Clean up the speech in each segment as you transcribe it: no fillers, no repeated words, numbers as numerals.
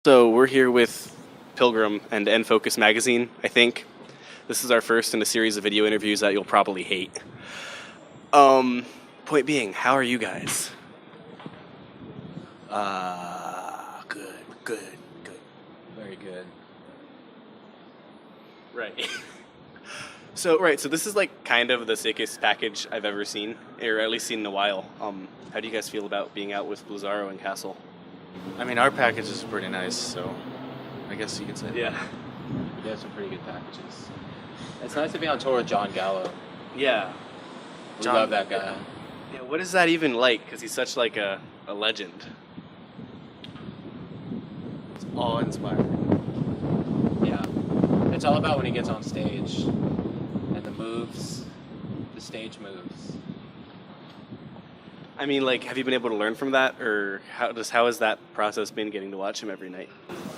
So we're here with Pilgrim and N Focus magazine, I think. This is our first in a series of video interviews that you'll probably hate. Point being, how are you guys? Good. Very good. Right. So this is like kind of the sickest package I've ever seen, or at least seen in a while. How do you guys feel about being out with Blizzaro and Castle? I mean, our package is pretty nice, so I guess you could say. Yeah. We have some pretty good packages. It's nice to be on tour with John Gallo. Yeah. We love that guy. Yeah, what is that even like? Because he's such like a legend. It's awe-inspiring. Yeah. It's all about when he gets on stage and the stage moves. I mean, like, have you been able to learn from that, or how has that process been getting to watch him every night?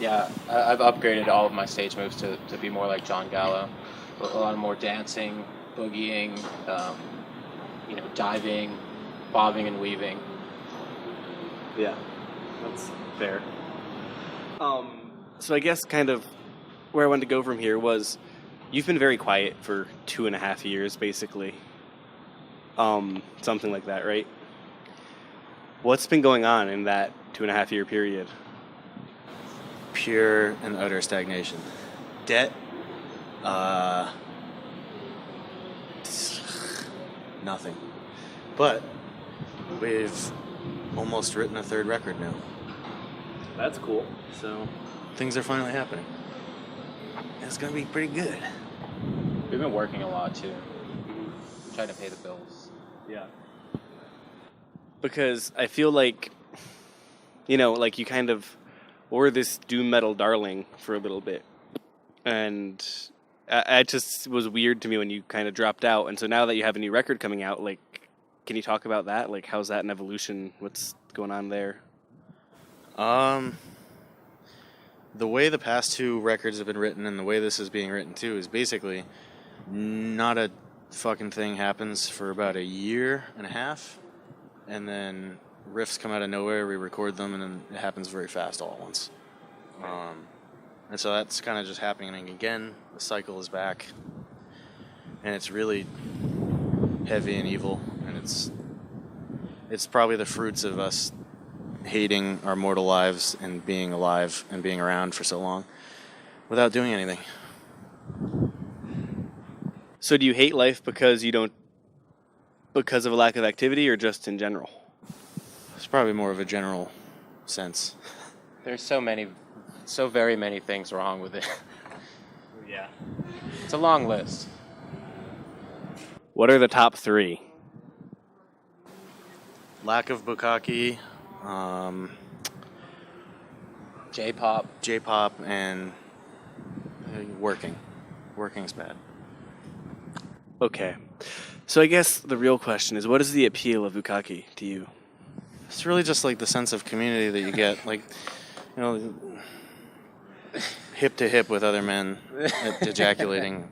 Yeah, I've upgraded all of my stage moves to be more like John Gallo. A lot more dancing, boogieing, diving, bobbing and weaving. Yeah, that's fair. So I guess kind of where I wanted to go from here was, you've been very quiet for 2.5 years, basically. Something like that, right? What's been going on in that 2.5 year period? Pure and utter stagnation. Debt. Nothing. But we've almost written a third record now. That's cool. So Things are finally happening. It's gonna be pretty good. We've been working a lot too. Trying to pay the bills. yeah. Because I feel like, like you kind of were this doom metal darling for a little bit. And it just was weird to me when you kind of dropped out. And so now that you have a new record coming out, like, can you talk about that? Like, how's that an evolution? What's going on there? The way the past two records have been written and the way this is being written too is basically not a fucking thing happens for about 1.5 years. And then riffs come out of nowhere, we record them, and then it happens very fast all at once. And so that's kind of just happening again. The cycle is back. And it's really heavy and evil. And it's probably the fruits of us hating our mortal lives and being alive and being around for so long without doing anything. So do you hate life because of a lack of activity, or just in general? It's probably more of a general sense. There's so very many things wrong with it. Yeah. It's a long list. What are the top 3? Lack of bukkake, J-pop, and working. Working's bad. Okay. So I guess the real question is, what is the appeal of bukkake to you? It's really just like the sense of community that you get, like, hip to hip with other men ejaculating.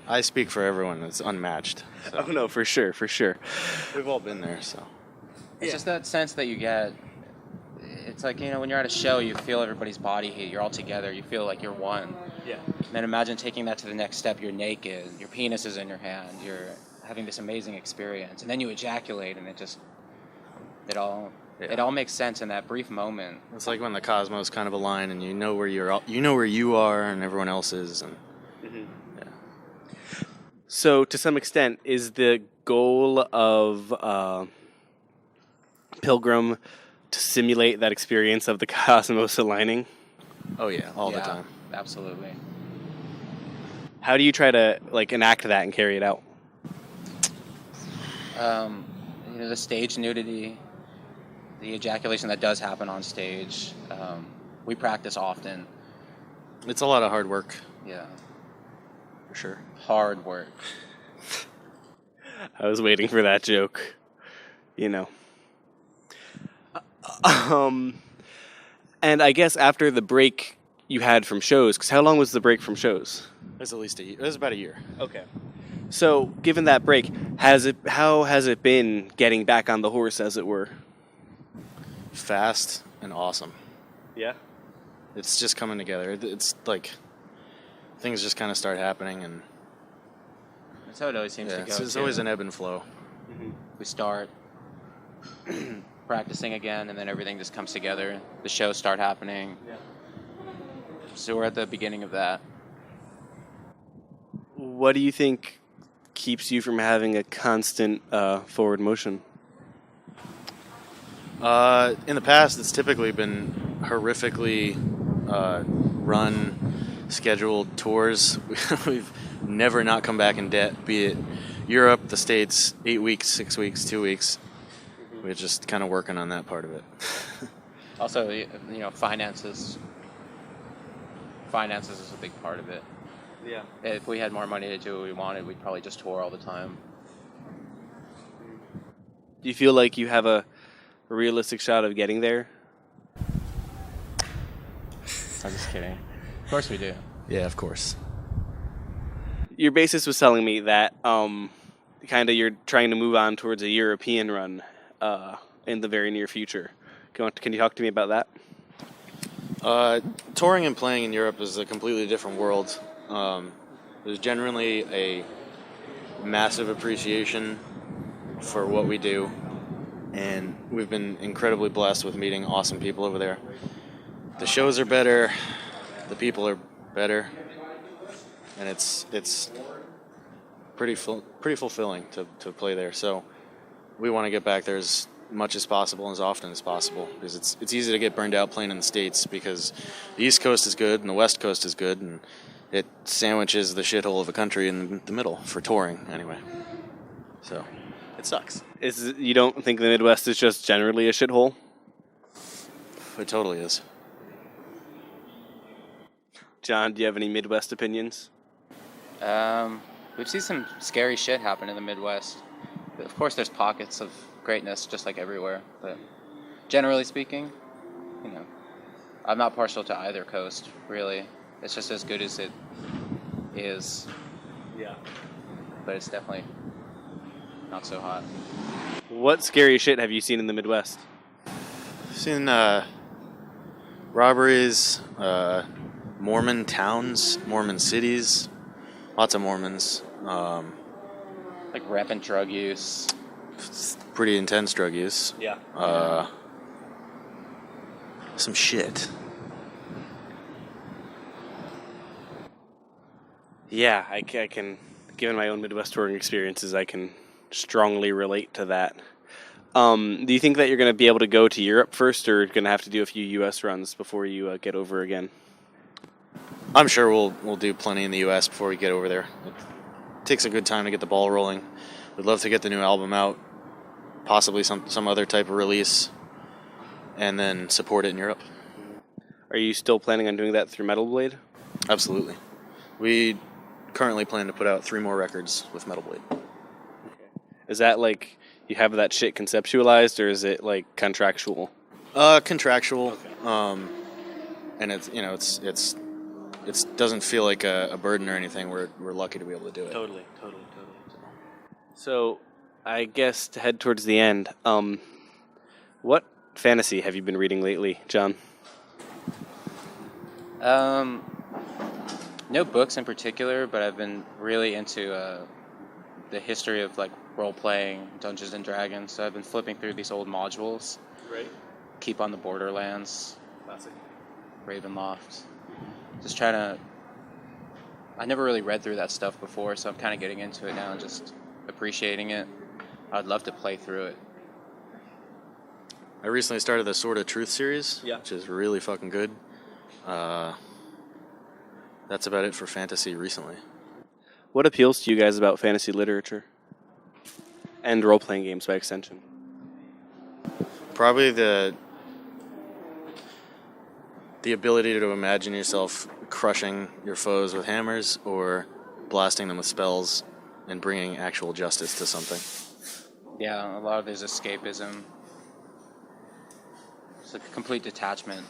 I speak for everyone. It's unmatched. So. Oh no, for sure. We've all been there, so. It's just that sense that you get. It's like, when you're at a show, you feel everybody's body heat. You're all together. You feel like you're one. Yeah. And then imagine taking that to the next step. You're naked. Your penis is in your hand. You're having this amazing experience. And then you ejaculate, and it all makes sense in that brief moment. It's like when the cosmos kind of align, and you know where you are, and everyone else is. And yeah. So to some extent, is the goal of Pilgrim to simulate that experience of the cosmos aligning? Oh yeah, all the time. Absolutely. How do you try to enact that and carry it out? The stage nudity, the ejaculation that does happen on stage. We practice often. It's a lot of hard work. Yeah. For sure. Hard work. I was waiting for that joke. And I guess after the break you had from shows, because how long was the break from shows? It was at least a year. It was about a year. Okay. So, given that break, how has it been getting back on the horse, as it were? Fast and awesome. Yeah. It's just coming together. It's like things just kind of start happening, and That's how it always seems to go. it's too. always an ebb and flow. We start practicing again, and then everything just comes together. The shows start happening. Yeah. So we're at the beginning of that. What do you think keeps you from having a constant forward motion? In the past, it's typically been horrifically run, scheduled tours. We've never not come back in debt, be it Europe, the States, 8 weeks, 6 weeks, 2 weeks. We're just kind of working on that part of it. Also, finances. Finances is a big part of it. Yeah. If we had more money to do what we wanted, we'd probably just tour all the time. Do you feel like you have a realistic shot of getting there? I'm just kidding. Of course we do. Yeah, of course. Your bassist was telling me that kind of you're trying to move on towards a European run in the very near future. Can you talk to me about that? Touring and playing in Europe is a completely different world. There's generally a massive appreciation for what we do, and we've been incredibly blessed with meeting awesome people over there. The shows are better, the people are better, and it's pretty fulfilling to play there. So we want to get back there as much as possible and as often as possible, because it's easy to get burned out playing in the States, because the East Coast is good and the West Coast is good, and it sandwiches the shithole of a country in the middle for touring anyway. So it sucks. You don't think the Midwest is just generally a shithole? It totally is. John, do you have any Midwest opinions? We've seen some scary shit happen in the Midwest. Of course, there's pockets of greatness, just like everywhere. But generally speaking, I'm not partial to either coast, really. It's just as good as it is. Yeah. But it's definitely not so hot. What scary shit have you seen in the Midwest? I've seen robberies, Mormon towns, Mormon cities, lots of Mormons. Like rampant drug use. Pretty intense drug use. Yeah. Some shit. Yeah, I can, given my own Midwest touring experiences, I can strongly relate to that. Do you think that you're going to be able to go to Europe first, or going to have to do a few U.S. runs before you get over again? I'm sure we'll do plenty in the U.S. before we get over there. It takes a good time to get the ball rolling. We'd love to get the new album out, possibly some other type of release, and then support it in Europe. Are you still planning on doing that through Metal Blade? Absolutely. We currently plan to put out 3 more records with Metal Blade. Is that like you have that shit conceptualized, or is it like contractual? Contractual. Okay. And it doesn't feel like a burden or anything. We're lucky to be able to do it. Totally. So, I guess to head towards the end, what fantasy have you been reading lately, John? No books in particular, but I've been really into the history of like role-playing Dungeons and Dragons. So I've been flipping through these old modules. Right. Keep on the Borderlands. Classic. Ravenloft. Just trying to... I never really read through that stuff before, so I'm kind of getting into it now and just appreciating it. I'd love to play through it. I recently started the Sword of Truth series, Yeah. which is really fucking good. That's about it for fantasy recently. What appeals to you guys about fantasy literature? And role-playing games by extension? Probably the ability to imagine yourself crushing your foes with hammers or blasting them with spells and bringing actual justice to something. Yeah, a lot of it is escapism. It's like a complete detachment.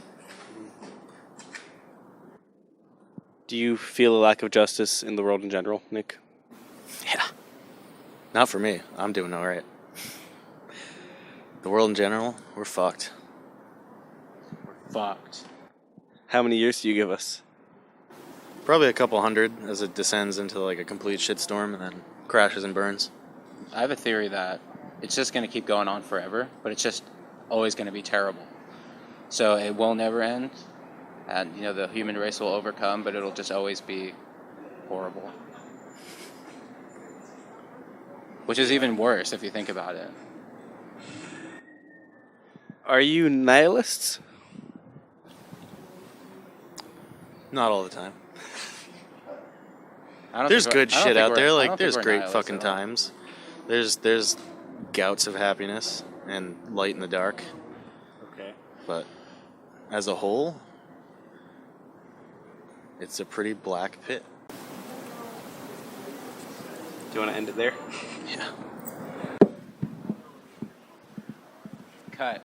Do you feel a lack of justice in the world in general, Nick? Yeah. Not for me. I'm doing all right. The world in general, we're fucked. fucked. How many years do you give us? Probably a couple hundred as it descends into like a complete shitstorm and then crashes and burns. I have a theory that it's just going to keep going on forever, but it's just always going to be terrible. So it will never end, and the human race will overcome, but it'll just always be horrible. Which is even worse if you think about it. Are you nihilists? Not all the time. I don't There's think we're- good I don't shit think out we're- there. I Like don't think there's we're great nihilists fucking at all. times. There's gouts of happiness and light in the dark. Okay. But as a whole, it's a pretty black pit. Do you want to end it there? Yeah. Cut.